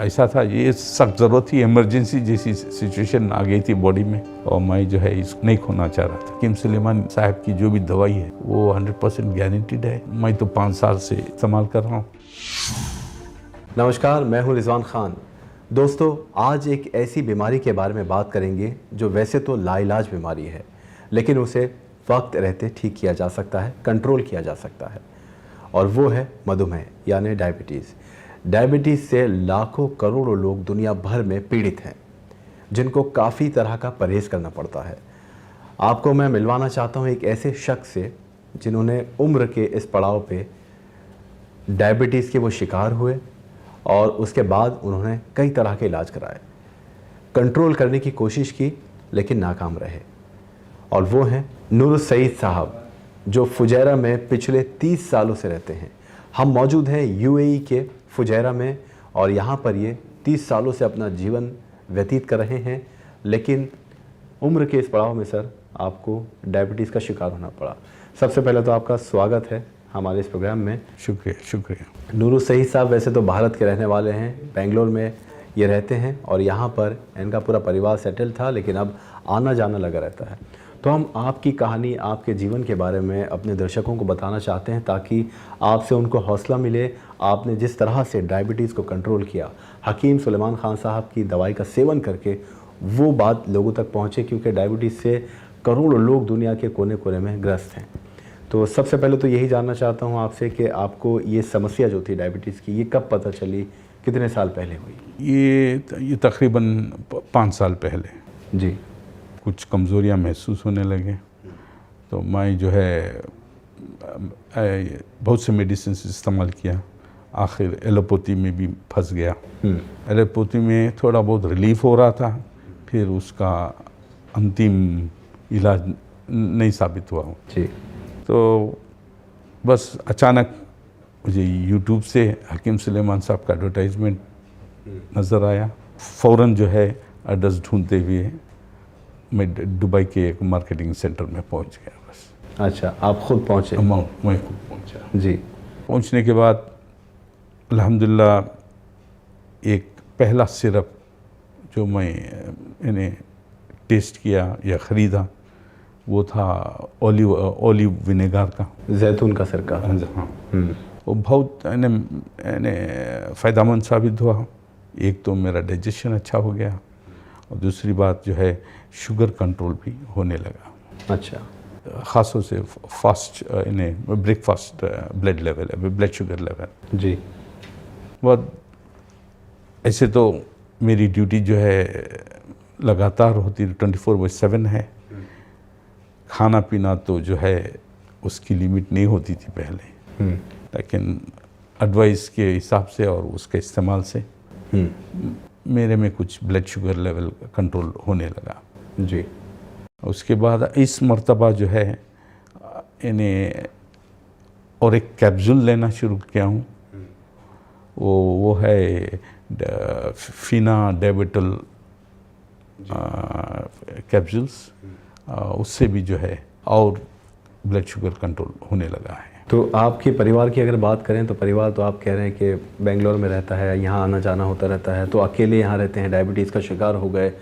ऐसा था, ये सख्त ज़रूरत थी, इमरजेंसी जैसी सिचुएशन आ गई थी बॉडी में, और मैं जो है इसको नहीं खोना चाह रहा था। हकीम सुलेमान साहब की जो भी दवाई है वो 100% गारंटीड है। मैं तो 5 साल से इस्तेमाल कर रहा हूँ। नमस्कार, मैं हूँ रिजवान खान। दोस्तों, आज एक ऐसी बीमारी के बारे में बात करेंगे जो वैसे तो लाइलाज बीमारी है, लेकिन उसे वक्त रहते ठीक किया जा सकता है, कंट्रोल किया जा सकता है, और वो है मधुमेह यानी डायबिटीज़। डायबिटीज़ से लाखों करोड़ों लोग दुनिया भर में पीड़ित हैं, जिनको काफ़ी तरह का परहेज़ करना पड़ता है। आपको मैं मिलवाना चाहता हूँ एक ऐसे शख्स से जिन्होंने उम्र के इस पड़ाव पे डायबिटीज़ के वो शिकार हुए और उसके बाद उन्होंने कई तरह के इलाज कराए, कंट्रोल करने की कोशिश की लेकिन नाकाम रहे। और वो हैं नूर सईद साहब, जो फुजैरा में पिछले 30 सालों से रहते हैं। हम मौजूद हैं यूएई के फुजैरा में, और यहाँ पर ये 30 सालों से अपना जीवन व्यतीत कर रहे हैं। लेकिन उम्र के इस पड़ाव में सर आपको डायबिटीज़ का शिकार होना पड़ा। सबसे पहले तो आपका स्वागत है हमारे इस प्रोग्राम में। शुक्रिया। नूर सईद साहब वैसे तो भारत के रहने वाले हैं, बेंगलोर में ये रहते हैं और यहाँ पर इनका पूरा परिवार सेटल था, लेकिन अब आना जाना लगा रहता है। तो हम आपकी कहानी, आपके जीवन के बारे में अपने दर्शकों को बताना चाहते हैं ताकि आपसे उनको हौसला मिले। आपने जिस तरह से डायबिटीज़ को कंट्रोल किया, हकीम सुलेमान खान साहब की दवाई का सेवन करके, वो बात लोगों तक पहुँचे, क्योंकि डायबिटीज़ से करोड़ों लोग दुनिया के कोने कोने में ग्रस्त हैं। तो सबसे पहले तो यही जानना चाहता हूँ आपसे कि आपको ये समस्या जो थी डायबिटीज़ की, ये कब पता चली, कितने साल पहले हुई? ये तकरीबन 5 साल पहले जी। कुछ कमज़ोरियाँ महसूस होने लगे, तो मैं जो है बहुत से मेडिसिन इस्तेमाल किया। आखिर एलोपैथी में भी फंस गया। एलोपैथी में थोड़ा बहुत रिलीफ हो रहा था, फिर उसका अंतिम इलाज नहीं साबित हुआ। जी। तो बस अचानक मुझे यूट्यूब से हकीम सुलेमान साहब का एडवर्टाइजमेंट नज़र आया। फ़ौरन जो है एड्रेस ढूंढते हुए मैं दुबई के एक मार्केटिंग सेंटर में पहुंच गया। बस। अच्छा, आप खुद पहुंचे? मैं खुद पहुंचा। जी। पहुंचने के बाद अल्हम्दुलिल्लाह एक पहला सिरप जो मैं इन्हें टेस्ट किया या ख़रीदा, वो था ओलिव विनेगर का, जैतून का सिरका। हाँ। वो बहुत फ़ायदेमंद साबित हुआ। एक तो मेरा डाइजेशन अच्छा हो गया, और दूसरी बात जो है शुगर कंट्रोल भी होने लगा। अच्छा। ख़ासतौर से fast breakfast blood sugar level. जी। बहुत ऐसे तो मेरी ड्यूटी जो है लगातार होती 24/7 है। खाना पीना तो जो है उसकी लिमिट नहीं होती थी पहले, लेकिन एडवाइस के हिसाब से और उसके इस्तेमाल से मेरे में कुछ ब्लड शुगर लेवल कंट्रोल होने लगा। जी। उसके बाद इस मर्तबा जो है इन्हें और एक कैप्सूल लेना शुरू किया हूँ। वो है फिना डायबिटल कैप्सूल्स। उससे भी जो है और ब्लड शुगर कंट्रोल होने लगा है। तो आपके परिवार की अगर बात करें तो परिवार तो आप कह रहे हैं कि बेंगलोर में रहता है, यहाँ आना जाना होता रहता है, तो अकेले यहाँ रहते हैं, डायबिटीज़ का शिकार हो गए,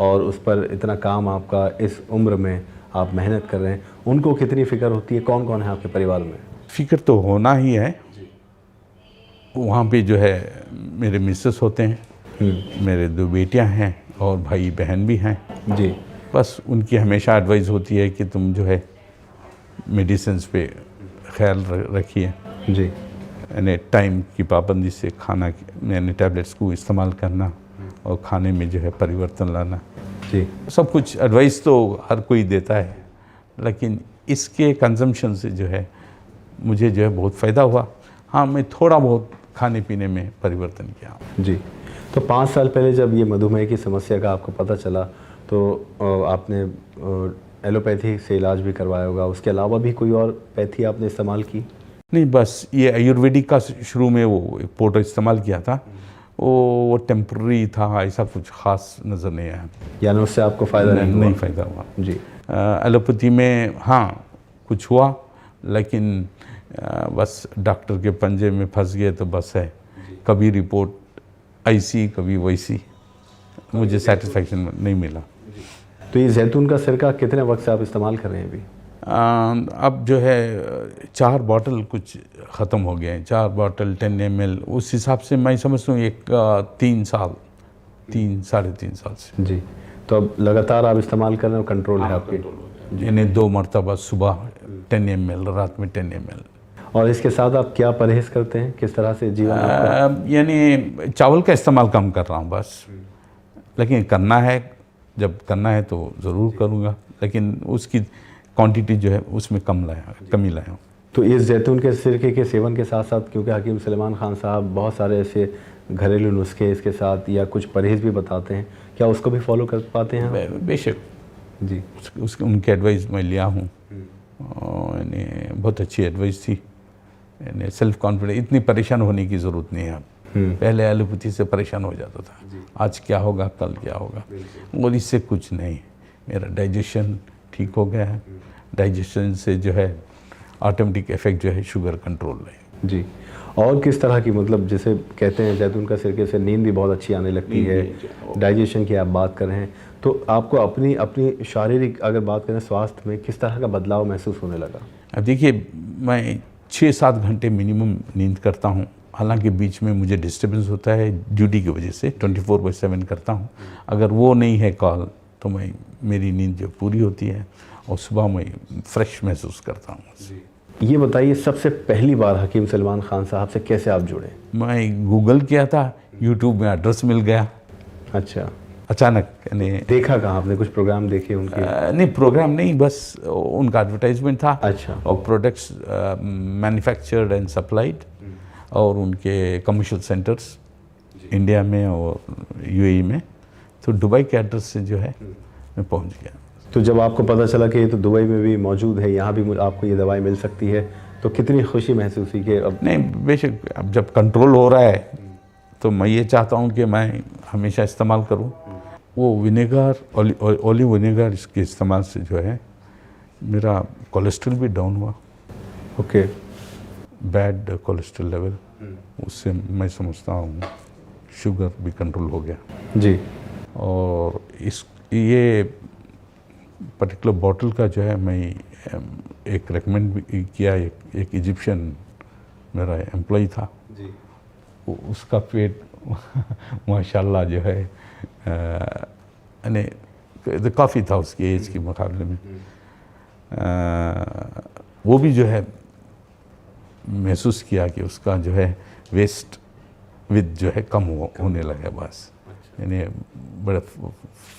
और उस पर इतना काम आपका, इस उम्र में आप मेहनत कर रहे हैं, उनको कितनी फ़िक्र होती है? कौन कौन है आपके परिवार में? फ़िक्र तो होना ही है। वहाँ पे जो है मेरे मिसेस होते हैं, मेरे 2 बेटियाँ हैं और भाई बहन भी हैं। जी। बस उनकी हमेशा एडवाइस होती है कि तुम जो है मेडिसिन्स पे ख्याल रखिए। जी। यानी टाइम की पाबंदी से खाना यानी टैबलेट्स को इस्तेमाल करना और खाने में जो है परिवर्तन लाना। जी। सब कुछ एडवाइस तो हर कोई देता है, लेकिन इसके कंजम्पशन से जो है मुझे जो है बहुत फ़ायदा हुआ। हाँ, मैं थोड़ा बहुत खाने पीने में परिवर्तन किया। जी। तो 5 साल पहले जब ये मधुमेह की समस्या का आपको पता चला, तो आपने एलोपैथी से इलाज भी करवाया होगा, उसके अलावा भी कोई और पैथी आपने इस्तेमाल की? नहीं, बस ये आयुर्वेदिक का शुरू में वो एक पाउडर इस्तेमाल किया था, वो टेम्पररी था, ऐसा कुछ ख़ास नज़र नहीं आया। यानी उससे आपको फ़ायदा नहीं फ़ायदा हुआ। जी। एलोपैथी में हाँ कुछ हुआ, लेकिन बस डॉक्टर के पंजे में फंस गए तो बस है, कभी रिपोर्ट ऐसी कभी वैसी, मुझे सेटिस्फैक्शन नहीं मिला। तो ये जैतून का सिरका कितने वक्त से आप इस्तेमाल कर रहे हैं अभी? अब जो है 4 बॉटल कुछ ख़त्म हो गए हैं, 4 बॉटल 10 ml। उस हिसाब से मैं समझता हूँ एक 3 साल, 3 साढ़े 3 साल से। जी, तो अब लगातार आप इस्तेमाल कर रहे हो, कंट्रोल है आपके? यानी 2 मरतबा सुबह 10 ml, रात में 10 ml। और इसके साथ आप क्या परहेज़ करते हैं, किस तरह से जीवन आपका? यानी चावल का इस्तेमाल कम कर रहा हूँ बस, लेकिन करना है, जब करना है तो ज़रूर करूँगा, लेकिन उसकी क्वांटिटी जो है उसमें कमी लाया हूँ। तो इस जैतून के सिरके के सेवन के साथ साथ, क्योंकि हकीम सलेमान खान साहब बहुत सारे ऐसे घरेलू नुस्खे इसके साथ या कुछ परहेज़ भी बताते हैं, क्या उसको भी फॉलो कर पाते हैं आप? बेशक जी, उनकी एडवाइस मैं लिया हूँ, यानी बहुत अच्छी एडवाइस थी। यानी सेल्फ कॉन्फिडेंस, इतनी परेशान होने की ज़रूरत नहीं है अब। पहले एलोपैथी से परेशान हो जाता था, आज क्या होगा कल क्या होगा, और इससे कुछ नहीं। मेरा डाइजेशन ठीक हो गया है, डाइजेशन से जो है ऑटोमेटिक इफेक्ट जो है शुगर कंट्रोल है। जी, और किस तरह की, मतलब जैसे कहते हैं जैतून का सिरके से नींद भी बहुत अच्छी आने लगती है, डाइजेशन की आप बात कर रहे हैं, तो आपको अपनी शारीरिक अगर बात करें स्वास्थ्य में किस तरह का बदलाव महसूस होने लगा? अब देखिए, मैं 6-7 घंटे मिनिमम नींद करता हूँ, हालांकि बीच में मुझे डिस्टर्बेंस होता है ड्यूटी की वजह से, 24/7 करता हूँ। अगर वो नहीं है कॉल तो मेरी नींद जो पूरी होती है और सुबह मैं फ्रेश महसूस करता हूँ। ये बताइए, सबसे पहली बार हकीम सलमान खान साहब से कैसे आप जुड़े? मैं गूगल किया था, यूट्यूब में एड्रेस मिल गया। अच्छा, अचानक, यानी देखा कहाँ आपने, कुछ प्रोग्राम देखे उनके? नहीं, प्रोग्राम नहीं, बस उनका एडवर्टाइजमेंट था। अच्छा, और प्रोडक्ट्स मैन्युफैक्चर्ड एंड सप्लाइड, और उनके कमर्शियल सेंटर्स इंडिया में और यूएई में, तो दुबई के एड्रेस से जो है मैं पहुंच गया। तो जब आपको पता चला कि ये तो दुबई में भी मौजूद है, यहाँ भी आपको ये दवाई मिल सकती है, तो कितनी खुशी महसूस हुई कि अब? नहीं, बेशक, अब जब कंट्रोल हो रहा है तो मैं ये चाहता हूँ कि मैं हमेशा इस्तेमाल करूँ। वो विनेगर, ओलिव विनेगर, इसके इस्तेमाल से जो है मेरा कोलेस्ट्रॉल भी डाउन हुआ। ओके, बैड कोलेस्ट्रॉल लेवल, उससे मैं समझता हूँ शुगर भी कंट्रोल हो गया। जी, और ये पर्टिकुलर बॉटल का जो है मैं एक रेकमेंड भी किया, एक इजिप्शियन मेरा एम्प्लॉय था जी, उसका पेट माशाल्लाह जो है, यानी काफ़ी था उसकी एज के मुकाबले में। वो भी जो है महसूस किया कि उसका जो है वेस्ट विद जो है कम होने लगा बस। यानी बड़ा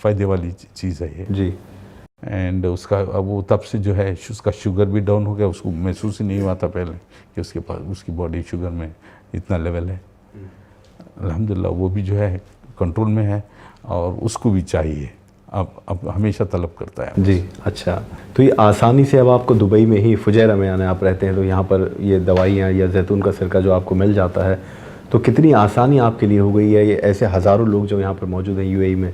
फ़ायदे वाली चीज़ है ये जी। एंड उसका अब वो तब से जो है उसका शुगर भी डाउन हो गया। उसको महसूस ही नहीं हुआ था पहले कि उसके पास उसकी बॉडी शुगर में इतना लेवल है। अल्हम्दुलिल्लाह वो भी जो है कंट्रोल में है और उसको भी चाहिए, अब हमेशा तलब करता है जी। अच्छा, तो ये आसानी से अब आपको दुबई में ही फुजैरा में आने आप रहते हैं, तो यहाँ पर ये दवाइयाँ या जैतून का सिरका जो आपको मिल जाता है, तो कितनी आसानी आपके लिए हो गई है? ये ऐसे हज़ारों लोग जो यहाँ पर मौजूद हैं यूएई में,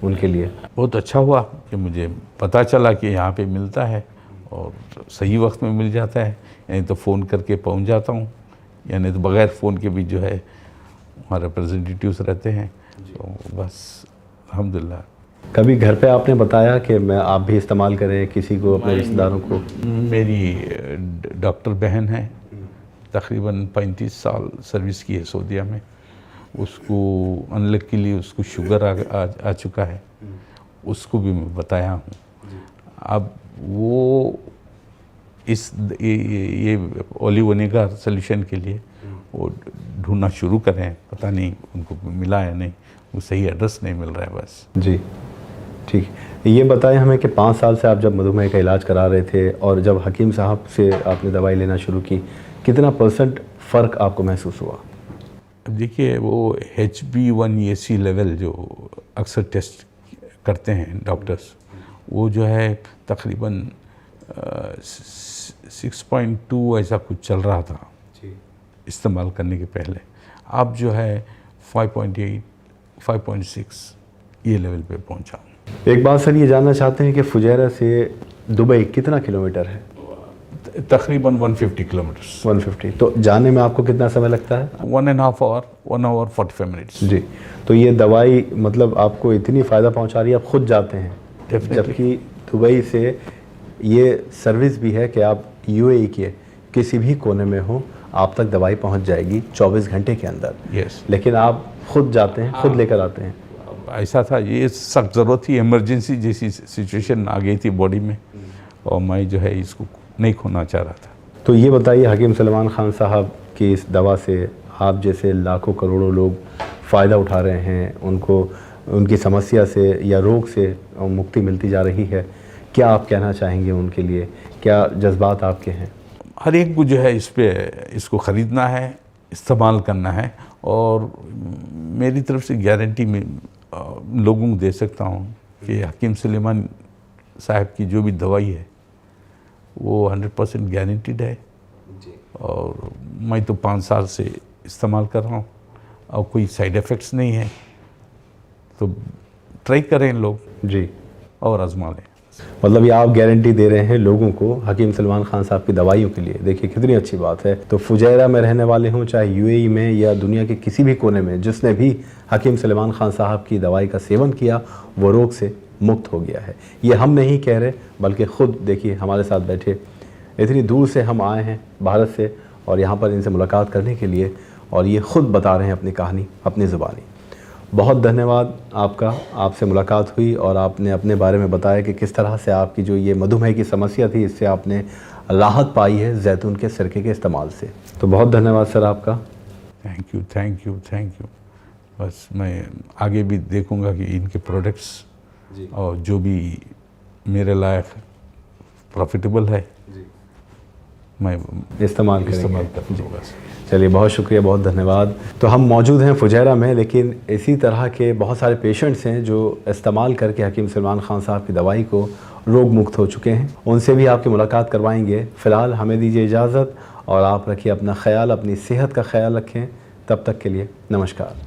उनके लिए बहुत अच्छा हुआ कि मुझे पता चला कि यहाँ पे मिलता है और सही वक्त में मिल जाता है। यानी तो फ़ोन करके पहुँच जाता हूँ, यानी तो बग़ैर फ़ोन के भी जो है हमारे रिप्रेजेंटेटिव्स रहते हैं। तो बस अल्हम्दुलिल्लाह। कभी घर पे आपने बताया कि आप भी इस्तेमाल करें, किसी को, अपने रिश्तेदारों को? मेरी डॉक्टर बहन है, तकरीबन 35 साल सर्विस की है सऊदीया में। उसको अनलकीली उसको शुगर आ चुका है, उसको भी मैं बताया हूँ। अब वो ये ओलिव विनेगर सोल्यूशन के लिए वो ढूंढना शुरू करें, पता नहीं उनको मिला या नहीं, वो सही एड्रेस नहीं मिल रहा है बस। जी, ठीक। ये बताएं हमें कि 5 साल से आप जब मधुमेह का इलाज करा रहे थे और जब हकीम साहब से आपने दवाई लेना शुरू की, कितना % फ़र्क आपको महसूस हुआ? अब देखिए, वो HB1AC लेवल जो अक्सर टेस्ट करते हैं डॉक्टर्स, वो जो है तकरीबन 6.2 ऐसा कुछ चल रहा था इस्तेमाल करने के पहले। अब जो है 5.8, 5.6 ये लेवल पे पहुंचा। एक बात सर ये जानना चाहते हैं कि फुजैरा से दुबई कितना किलोमीटर है? तकरीबन 150 किलोमीटर्स। 150। तो जाने में आपको कितना समय लगता है? 1.5 आवर, 1 आवर 45 मिनट्स। जी। तो ये दवाई मतलब आपको इतनी फ़ायदा पहुंचा रही है, आप खुद जाते हैं? Definitely। जबकि दुबई से ये सर्विस भी है कि आप यूएई के किसी भी कोने में हो, आप तक दवाई पहुंच जाएगी 24 घंटे के अंदर। यस। लेकिन आप खुद जाते हैं, खुद लेकर आते हैं? ऐसा था, ये सख्त ज़रूरत थी, इमरजेंसी जैसी सिचुएशन आ गई थी बॉडी में, और मैं जो है इसको नहीं खोना चाह रहा था। तो ये बताइए, हकीम सलमान खान साहब की इस दवा से आप जैसे लाखों करोड़ों लोग फ़ायदा उठा रहे हैं, उनको उनकी समस्या से या रोग से मुक्ति मिलती जा रही है, क्या आप कहना चाहेंगे उनके लिए? क्या जज्बात आपके हैं? हर एक को जो है इसको ख़रीदना है, इस्तेमाल करना है, और मेरी तरफ से गारंटी में लोगों को दे सकता हूँ कि हकीम सुलेमान साहब की जो भी दवाई है वो 100% गारंटीड है। और मैं तो 5 साल से इस्तेमाल कर रहा हूँ और कोई साइड इफ़ेक्ट्स नहीं है, तो ट्राई करें लोग जी, और आजमा लें। मतलब ये आप गारंटी दे रहे हैं लोगों को हकीम सलमान खान साहब की दवाइयों के लिए। देखिए कितनी अच्छी बात है। तो फुजैरा में रहने वाले हों, चाहे यूएई में या दुनिया के किसी भी कोने में, जिसने भी हकीम सलमान खान साहब की दवाई का सेवन किया वो रोग से मुक्त हो गया है। ये हम नहीं कह रहे, बल्कि ख़ुद देखिए हमारे साथ बैठे, इतनी दूर से हम आए हैं भारत से, और यहाँ पर इनसे मुलाकात करने के लिए, और ये ख़ुद बता रहे हैं अपनी कहानी अपनी ज़ुबानी। बहुत धन्यवाद आपका, आपसे मुलाकात हुई और आपने अपने बारे में बताया कि किस तरह से आपकी जो ये मधुमेह की समस्या थी, इससे आपने राहत पाई है जैतून के सिरके के इस्तेमाल से। तो बहुत धन्यवाद सर आपका। Thank you, thank you, thank you. बस मैं आगे भी देखूंगा कि इनके प्रोडक्ट्स और जो भी मेरे लायक प्रॉफिटेबल है मैं इस्तेमाल करूँगा। चलिए, बहुत शुक्रिया, बहुत धन्यवाद। तो हम मौजूद हैं फुजैरा में, लेकिन इसी तरह के बहुत सारे पेशेंट्स हैं जो इस्तेमाल करके हकीम सलमान खान साहब की दवाई को रोग मुक्त हो चुके हैं। उनसे भी आपकी मुलाकात करवाएंगे। फ़िलहाल हमें दीजिए इजाज़त, और आप रखिए अपना ख्याल, अपनी सेहत का ख्याल रखें। तब तक के लिए नमस्कार।